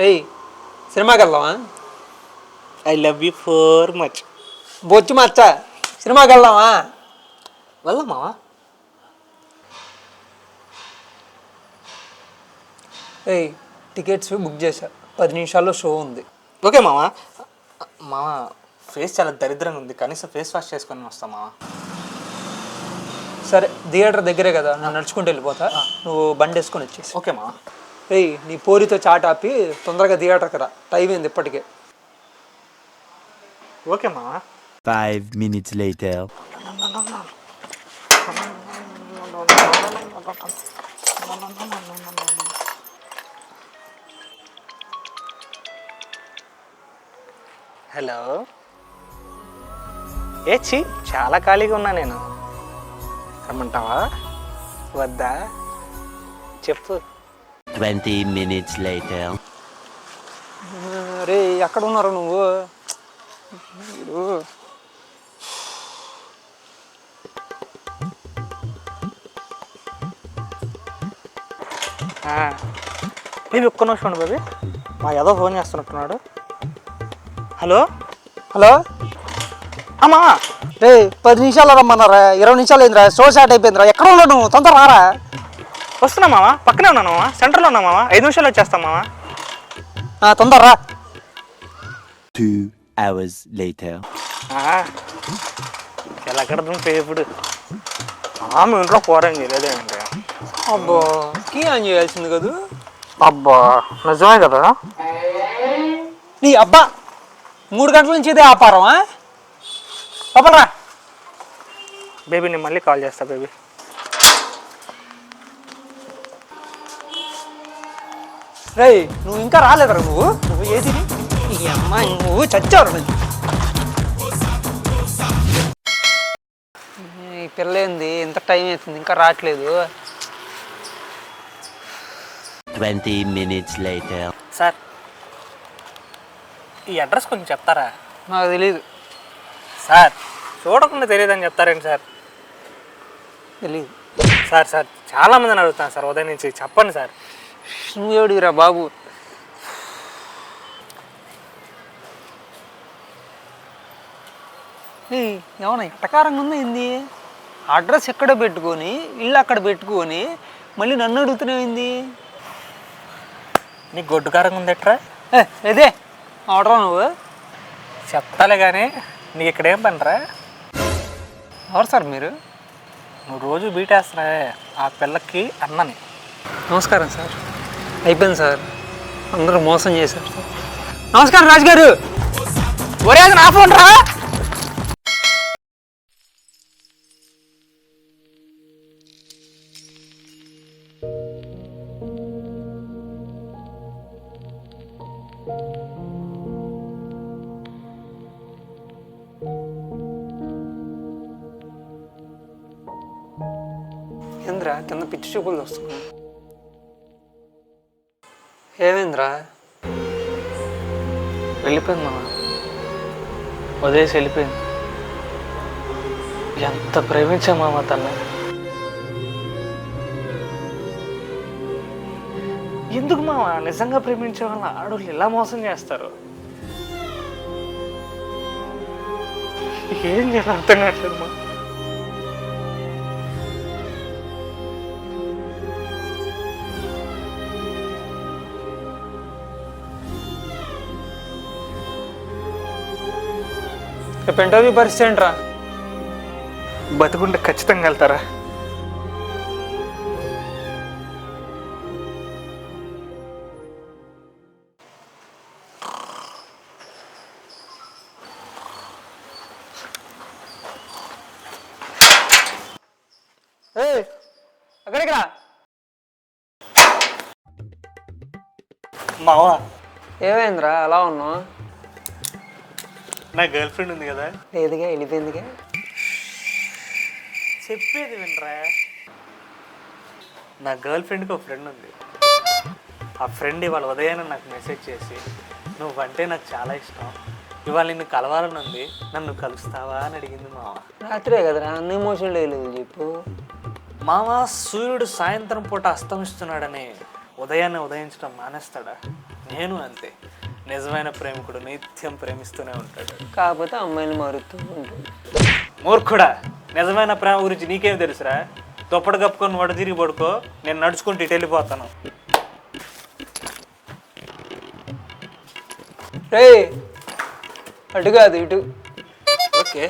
ఏయ్ సినిమాకి వెళ్దామా? I love you four much. బొచ్చు మచ్చ సినిమాకి వెళ్దామా? వెళ్దాం మావా. ఏయ్ టికెట్స్ బుక్ చేశా, 10 నిమిషాల్లో షో ఉంది. ఓకే మావా. మావా ఫేస్ చాలా దరిద్రంగా ఉంది, కనీసం ఫేస్ వాష్ చేసుకొని వస్తాం మావా. సరే థియేటర్ దగ్గరే కదా, నేను నడుచుకుంటూ వెళ్ళిపోతా, నువ్వు బండి వేసుకొని వచ్చేసి. ఓకే మావా. ఏయ్ నీ పోరితో చాట్ ఆపి తొందరగా థియేటర్కి రా, టైం అయింది ఇప్పటికే. ఓకే మావా. 5 minutes later. హలో ఏచి, చాలా ఖాళీగా ఉన్నా నేను. రమ్మంటావా వద్దా చెప్పు. 20 minutes later. రే ఎక్కడ ఉన్నారు నువ్వు? బేబీ ఒక్క నిమిషం ఉండు బేబీ, మా ఏదో ఫోన్ చేస్తున్నట్టున్నాడు. హలో హలో అమ్మా. రే 10 నిమిషాలు రమ్మన్నారా, 20 నిమిషాలు అయిందిరా, షో స్టార్ట్ అయిపోయిందిరా, ఎక్కడ ఉన్నావు నువ్వు? తొందర రారా. వస్తున్నా మావా, పక్కనే ఉన్నాను మావా, సెంటర్లో ఉన్నా మావా, 5 నిమిషాలు వచ్చేస్తాం మావా. తొందర రా. 2 hours later. ఎలా కడుతుంది ఇప్పుడు? ఆమె ఇంట్లో కూరం చేయలేదేంటి? అబ్బా కీ ఆన్ చేయాల్సింది కదా. అబ్బా నిజమే కదా. నీ అబ్బా 3 గంటల నుంచి ఇదే ఆపారమా? పాపరా బేబీ నేను మళ్ళీ కాల్ చేస్తా బేబీ. రే నువ్వు ఇంకా రాలేదరా, నువ్వు ఏది ఈ అమ్మాయి, నువ్వు చచ్చావు. ఈ పిల్ల ఏంది ఇంత టైం అవుతుంది ఇంకా రావట్లేదు? 20 minutes later. సార్ ఈ అడ్రస్ కొంచెం చెప్తారా? నాకు తెలీదు. సార్ చూడకుండా తెలియదని చెప్తారేంటి సార్? తెలీదు సార్ సార్ చాలామందిని అడుగుతాను సార్ ఉదయం నుంచి, చెప్పండి సార్. నువ్వేడిరా బాబు. ఏమన్నా ఎటకారంగా ఉందా ఏంది? అడ్రస్ ఎక్కడ పెట్టుకొని ఇల్లు అక్కడ పెట్టుకొని మళ్ళీ నన్ను అడుగుతున్నాయింది. నీకు గొడ్డుకారంగా ఉంది ఎట్రా? అదే ఆర్డరా నువ్వు? చెప్తాలే కానీ నీకు ఇక్కడ ఏం పనిరా? ఎవరు సార్ మీరు? నువ్వు రోజు బీటేస్తున్నావే ఆ పిల్లకి అన్నని. నమస్కారం సార్. అయిపోయింది సార్, అందరూ మోసం చేశారు సార్. నమస్కారం రాజుగారు. ఒరే అది నా ఫోన్ రా. ఏంద్రా కింద పిచ్చి చూపులు వస్తున్నాయి? ఏమైందిరా? వెళ్ళిపోయింది మామ, వదిలేసి వెళ్ళిపోయింది. ఎంత ప్రేమించా మామ తల్లి. ఎందుకు మామ నిజంగా ప్రేమించే వాళ్ళ ఆడవాళ్ళు ఇలా మోసం చేస్తారు? ఏం చేయాలి అర్థం కావట్లేదు మా. రేపు ఇంటర్వ్యూ పరిస్థితి ఏంట్రా? బతుకుంటే ఖచ్చితంగా వెళ్తారా? అక్కడికి రా. మావా ఏమైందిరా అలా ఉన్నావు? నా గర్ల్ ఫ్రెండ్ ఉంది కదా. లేదుగా, వెళ్ళిపోయిందిగా. చెప్పేది వినరా, నా గర్ల్ ఫ్రెండ్కి ఒక ఫ్రెండ్ ఉంది. ఆ ఫ్రెండ్ ఇవాళ ఉదయాన్నే నాకు మెసేజ్ చేసి నువ్వంటే నాకు చాలా ఇష్టం, ఇవాళ నిన్ను కలవాలని ఉంది, నన్ను కలుస్తావా అని అడిగింది మామ. రాత్రే కదరా, అన్ని ఎమోషనల్ లేదు చెప్పు. మామ సూర్యుడు సాయంత్రం పూట అస్తమిస్తున్నాడని ఉదయాన్నే ఉదయించడం మానేస్తాడా? నేను అంతే. నిజమైన ప్రేమికుడు నిత్యం ప్రేమిస్తూనే ఉంటాడు. కాకపోతే అమ్మాయిలు మారుతూ ఉంటుంది. మూర్ఖుడా, నిజమైన ప్రేమ గురించి నీకేం తెలుసురా? దుప్పటి కప్పుకొని వడ తిరిగి పడుకో, నేను నడుచుకుంటూ ఇటు వెళ్ళిపోతాను. రే అటు కాదు ఇటు. ఓకే.